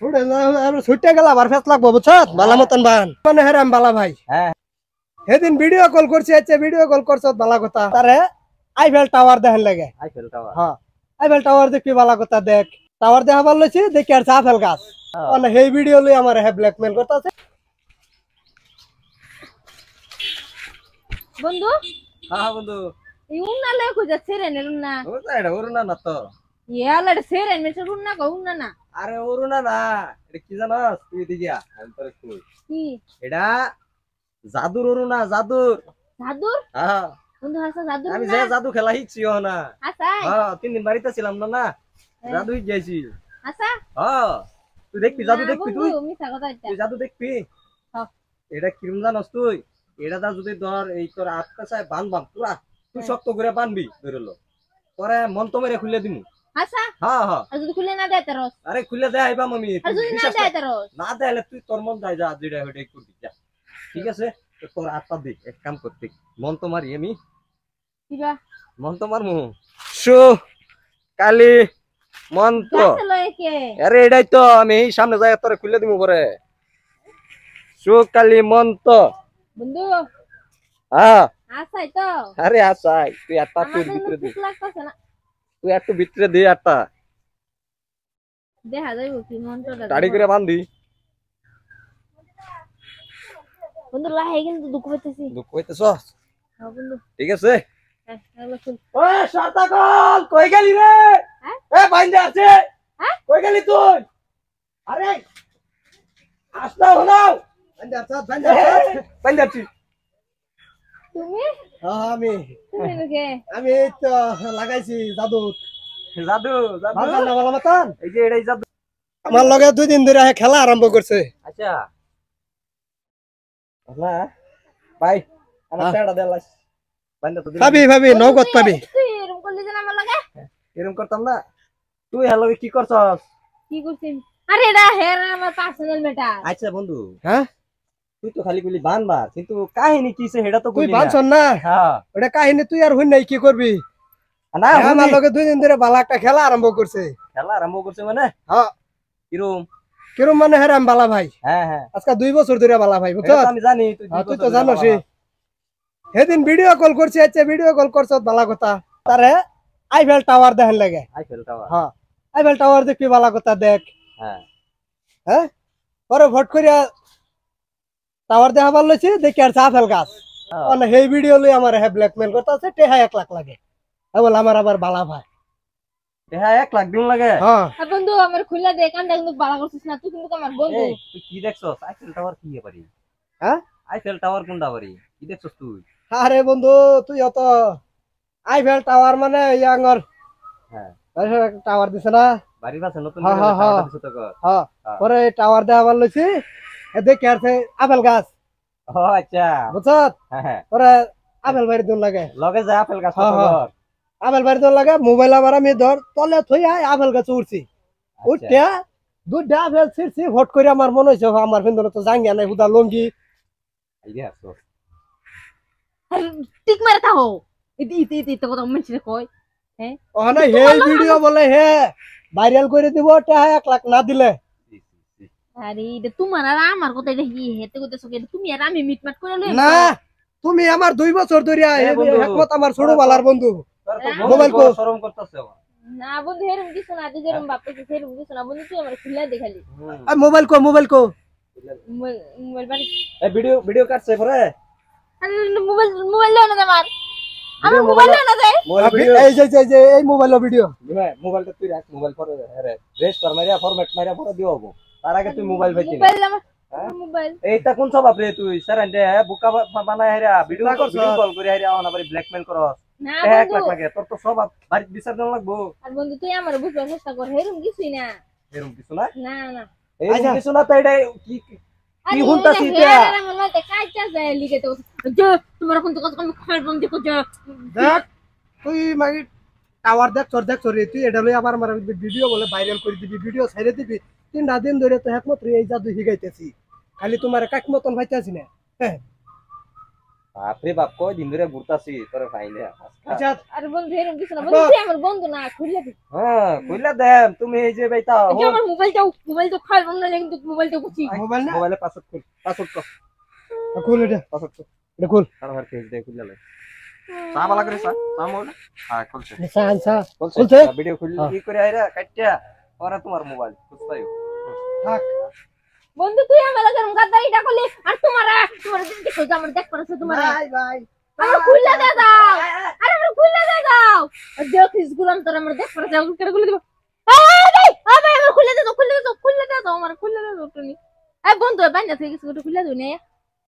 ছুটে গেল আবার ফেস লাগবো বুঝছত বালা মতন বান মানে হেরাম বালা ভাই হ্যাঁ সেদিন ভিডিও কল করছি আচ্ছা ভিডিও কল করছ বালা কথা তারে আইফেল টাওয়ার দেখেন লাগে আইফেল টাওয়ার হ্যাঁ আইফেল টাওয়ার দেখবি বালা কথা দেখ টাওয়ার দেখাবার লইছি দেখি আর আপেল গাছ মানে সেই ভিডিও লই আমার হে ব্ল্যাকমেল করতেছে বন্ধু হ্যাঁ বন্ধু এই উন্না লে কই যাচ্ছে রে উন্না ওটা এটা অরুণা না তো ইয়ালা রে সেরে মেছে উন্না কো উন্না না আরে অরুণা না এটা কি জানাস তুই দেখিয়া আমি তোরে কই কি এটা জাদুর অরুণা জাদুর জাদুর হ্যাঁ বন্ধু হাসা জাদুর আমি না যে জাদু খেলা শিখছি না হাসা হ্যাঁ 3 দিন বাড়িতে ছিলাম না না জাদু গেছি হাসা হ্যাঁ তুই দেখবি জাদু দেখবি তুই মিছা কথা এটা তুই জাদু দেখবি হ্যাঁ এটা কিরম জানাস তুই এটা দা যদি ধর এই তোর আটকা চাই বানবাম পুরা তুই শক্ত করে বানবি ধরলো পরে মন তো মেরে খুলে দিমু হাসা হ্যাঁ হ্যাঁ আর যদি খুলে না দেয় তারস আরে খুলে দে আইবাম আমি আর যদি না দেয় তারস না দেলে তুই তোর মন যাই যা যেটা হেডে করবি যা ঠিক আছে তো তোর আত্মা দিক এক কাম করতে মন তো মারি আমি কিবা মন তো মারমু সু কালি মন তো গাছ লয় কে আরে এটাই তো আমি এই সামনে যাই তোরে খুলে দিমু পরে সু কালি মন তো বন্ধু হ্যাঁ আসাই তো আরে আসাই তুই আটটা তোর আমাদের ভিতরে দে ভুক লাগতাছে না তুই একটু ভিতরে দে আটটা দেখা যাইব কি মন্ত্রটা দাড়ি করে বান্ধি বন্ধু লাহে কিন্তু দুঃখ পেতেছি দুঃখ হইতেছ হ্যাঁ বন্ধু ঠিক আছে হ্যাঁ হ্যালো শুন ওই সাতাকল কই গেলি রে হ্যাঁ এ বাইন্দে আছে হ্যাঁ কই গেলি তুই আরে আসনা হনাও বাইন্দে আছি তুমি আমি তুমি নাকি আমি এই তো লাগাইছি জাদু জাদু জাদু বালা না বালা মতন এই যে এটাই জাদু আমার লগে 2 দিন ধরে খেলা আরম্ভ করছে আচ্ছা না ভাই আমার টাকা দেলাস বাইন্দে তো ভাবি ভাবি নগদ পাবি তুই এরকম করলি যে আমার লাগে এরকম করতাম না তুই হ্যালো কি করছস কি করছিস আরে এটা হের আমার পার্সোনাল ম্যাটার আচ্ছা বন্ধু হ্যাঁ তুই তো খালি বলি বানবার কিন্তু কাহিনী কিছে সেটা তো তুই কইলি না বানছন না হ্যাঁ ওটা কাহিনী তুই আর হই নাই কি করবি না আমার লগে 2 দিন ধরে বালা একটা খেলা আরম্ভ করছে খেলা আরম্ভ করছে মানে হ্যাঁ কিরম কিরম মানে হেরাম বালা ভাই হ্যাঁ হ্যাঁ আজকে 2 বছর ধরে বালা ভাই বুঝছ এটা তো আমি জানি তুই তো জানোস সেদিন ভিডিও কল করছি আচ্ছা ভিডিও কল করছ বালা কথা তারে আইফেল টাওয়ার দেখেন লাগে আইফেল টাওয়ার হ্যাঁ আইফেল টাওয়ার দেখবি বালা কথা দেখ হ্যাঁ হ্যাঁ পরে ভোট করিয়া টাওয়ার দেখাবার লইছি দেখি আর আপেল গাছ মানে সেই ভিডিও লই আমার হে ব্ল্যাকমেল করতেছে টেহা 1 লাখ লাগে বল আমার আবার বালা ভাই হ্যাঁ 1 লাখ দিন লাগে হ্যাঁ আর বন্ধু আমার খুলে দে কানটা কিন্তু বালা করছিস না তুই কিন্তু আমার বন্ধু এই তুই কি দেখছস আইফেল টাওয়ার কি পারি হ্যাঁ আইফেল টাওয়ার কোনটা পারি কি দেখছস তুই আরে বন্ধু তুই অত আইফেল টাওয়ার মানে ইয়াঙ্গর হ্যাঁ টাওয়ার দিছে না বাড়ির পাশে নতুন হ্যাঁ, হ্যাঁ, টাওয়ার হ্যাঁ। দিছে তো কর হ্যাঁ হ্যাঁ। পরে টাওয়ার দেখাবার লইছি দেখি আর আপেল গাছ ও আচ্ছা বুঝছত হ্যাঁ হ্যাঁ পরে আপেল বাড়ি দিন লাগে লগে যা আপেল গাছ হ্যাঁ, কত হ্যাঁ। ঘর আপেল বাড়ি দিন লাগে মোবাইল আবার আমি ধর তলে থই আপেল গাছ উঠছি উঠতে দুধ আপেল ছিড়ছি ভোট করে আমার মনে হয়েছে আমার ফিন্দরে তো জাঙ্গিয়া নাই হুদা লঙ্গি আইডিয়া আছে টিক মারে থাকো ইতি ইতি ইতি তো কথা মেনছিস কই হ্যাঁ ওখানে হে ভিডিও বলে হে ভাইরাল করে দিব টেহা 1 লাখ না দিলে আরে এটা তোমার আর আমার কথা এটা কি হেতে কইতেছ কি তুমি আর আমি মিটমাট করে লই না তুমি আমার 2 বছর ধরে বন্ধু। একমত আমার ছোট বালার বন্ধু তোর তো মোবাইল মোবাইল কো। কো শরম করতেছে না বন্ধু হেরম কিছু না তুই যেরকম বাপকে সেরকম কিছু না বন্ধু তুই আমার খুলে দেখালি মোবাইল কো মোবাইল বাড়ি এই ভিডিও ভিডিও কাটছে পরে আরে মোবাইল মোবাইল লো না আমার আমার মোবাইল লো না যায় মোবাইল ভিডিও এই যে এই মোবাইল ভিডিও মোবাইলটা তুই রাখ মোবাইল পরে আরে রেজিস্টার মারিয়া ফরম্যাট মারিয়া পরে দিওবো তার আগে তুই মোবাইল পাইছিস মোবাইল আমার হ্যাঁ? মোবাইল এইটা কোন স্বভাব রে তুই সারান্ডে বুকা বানায় হেরা ভিডিও কল করে হেরা না বাড়ি ব্ল্যাকমেল করস না 1 লাখ বন্ধু লাগে তোর তো স্বভাব বাড়ি বিচার দেন লাগবো আর বন্ধু তুই আমার বুঝতে চেষ্টা কর হেরম কিছুই না এরকম কিছু না না না এরকম আচ্ছা। কিছু না তো এটা কি আরে হুনতাছি এটা এটা? হেরার আমার মাথায় কাইটা যায় লিখে তো যে তোমার কোন তো কথা খাবার বন্ধ করছো দেখ তুই মাগি টাওয়ার দেখ রে তুই এটা লই আবার আমার ভিডিও বলে ভাইরাল করে দিবি ভিডিও ছেড়ে দিবি 3 দিন ধরে তো একমাত্র এই জাদু শিখাইতেছি খালি তোমার কাক মতন ভাইতাছি না বাপরে বাপ কয় দিন ধরে ঘুরতাছি তোরে ফাইলে আচ্ছা আরে বন্ধু এরকম কিছু না বন্ধু তুই আমার বন্ধু না খুলে দে হ্যাঁ কইলা দেন তুমি এই যে বাইতা এই যে আমার মোবাইলটা খাল বন্ধ না কিন্তু মোবাইলটা বুঝি মোবাইল না মোবাইলে পাসওয়ার্ড খুল পাসওয়ার্ড কর খুল এটা পাসওয়ার্ড কর এটা খুল আর আর পেজ দে খুললা লাই চা বালা করে চা চা মোবাইল হ্যাঁ খুলছে আচ্ছা খুলছে খুলছে? ভিডিও খুললি হ্যাঁ। কি করে আইরা কাটিয়া ওরা তোমার মোবাইল বুঝতাই থাক বন্ধু তুই আমার লাগের গাদ্দারিটা করলি আর তোমার দিন দেখো যে আমার দেখ পারছ তোমার ভাই আমার খুলে দে দাও আরে আমার খুলে দে দাও দেখিস গুলাম তোর আমার দেখ পারছ করে খুলে দিব এই ভাই আমার খুলে দে দাও আমার খুলে দে দাও তুমি এই বন্ধু বান্ধা থেকে কিছু খুলে দাও না